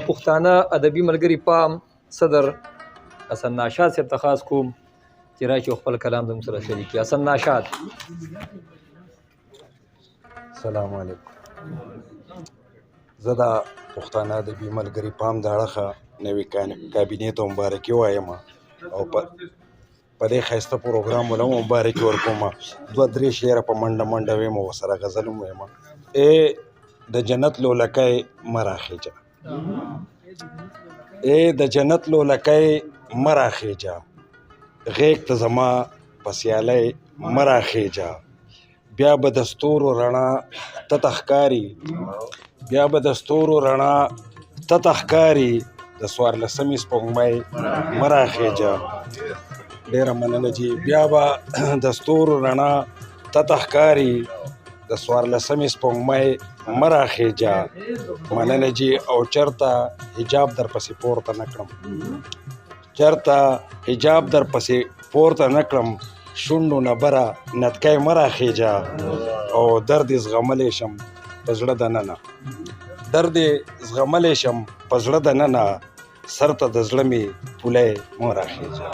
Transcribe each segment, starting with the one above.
پښتانه ادبي ملګري پام صدر حسن ناشاد صاحب ته خاص کوم چې راشي خپل کلام زموږ سره شریک کړي. حسن ناشاد. السلام علیکم. زه د پښتانه ادبي ملګري پام د اړخه نوې کابینې ته مبارکي وایم او په دې ښایسته پروګرام له مبارکي ورکوم. دوه درې شعره په منډه منډه ویم او ورسره غزل هم ویم. ای د جنت لولکی مه راخیجه، ای د جنت لولکی مه راخیجه، غیږ ته زما په سیالۍ مه راخیجه، بیا به د ستورو رڼا تته ښکاري، بیا به د ستورو رڼا تته ښکاري، د څوارلسمې سپوږمۍ مه راخیجه. ډېره مننه جي. بیا به د ستورو رڼا تته ښکاري، د څوارلسمې سپوږمۍ مه راخیجه. مننه جي. او چېرته حجاب در پسې پورته نه کړم، چېرته حجاب در پسې پورته نه کړم، شونډو نه بره نتکی مه راخیجه. او درد یې زغملی شم په زړه دننه، درد یې زغملی شم په زړه دننه، سر ته د زړه مې پولی مه راخیجه.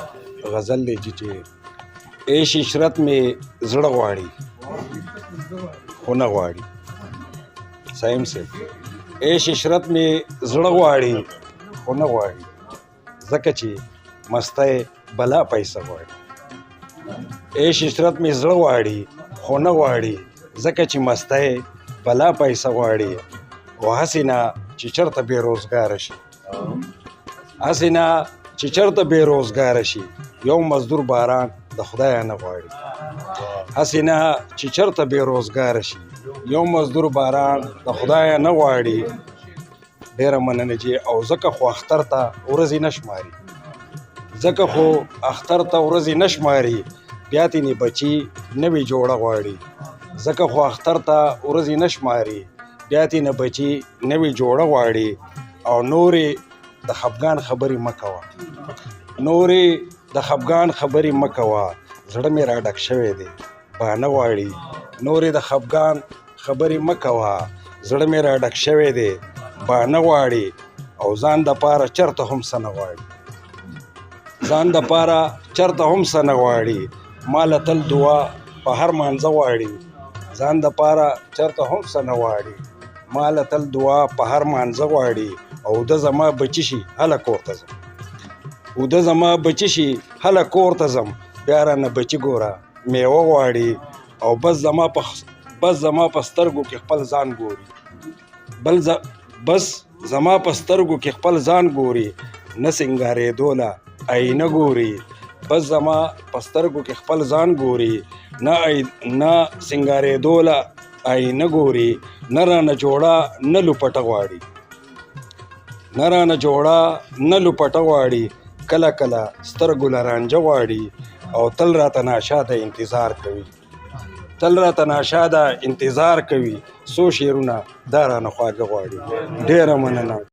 غزل دی جي چې عیش عشرت مې زړه غواړي خو نه غواړي. صاحب صاحب عیش عشرت مې زړه غواړي خو نه غواړي، ځکه چې مستی بلا پیسه غواړي. عیش عشرت مې زړه غواړي خو نه غواړي، ځکه چې مستی بلا پیسه غواړي. او هسې نه چې چېرته بېروزګاره شي، هسې نه چې چېرته بېروزګاره شي، یو مزدور باران د خدایه نه غواړي. هسې نه چې چېرته بېروزګاره شي، یو مزدور باران د خدایه نه غواړي. ډېره مننه جي. او ځکه خو اختر ته ورځې نه شماري، ځکه خو اختر ته ورځې نه شماري، بیا تینې بچي نوې جوړه غواړي. ځکه خو اختر ته ورځې نه شماري، بیا تینې بچي نوې جوړه غواړي. او نورې د خفګان خبرې مه کوه، نورې د خفګان خبرې مه کوه، زړه مې را ډک شوی دی بهانه غواړي. نورې د خفګان خبرې مه کوه، زړه مې را ډک شوی دی بهانه غواړي. او ځان دپاره چېرته هم څه نه غواړي، ځان دپاره چېرته هم څه نه غواړي، ماله تل دعا په هر مانځه غواړي. ځان دپاره چېرته هم څه نه غواړي، ماله تل دعا په هر مانځه غواړي. او ده زما بچي شي هله کور ته ځم، او ده زما بچي شي هله کور ته ځم، بیا رانه بچي ګوره میوه غواړي. او بس زما په سترګو کې خپل ځان ګوري، بس زما په سترګو کې خپل ځان ګوري، نه سینګارېدو له آینه ګوري. بس زما په سترګو کې خپل ځان ګوري، نه سینګارېدو له آینه ګوري. نه رانه جوړه نه لوپټه غواړي، نه رانه جوړه نه لوپټه غواړي، کله کله سترګو له رانجه غواړي. او تل راته ناشاده انتظار کوي، تل راته ناشاده انتظار کوي، څو شعرونه دا رانه خواږه غواړي. ډېره مننه.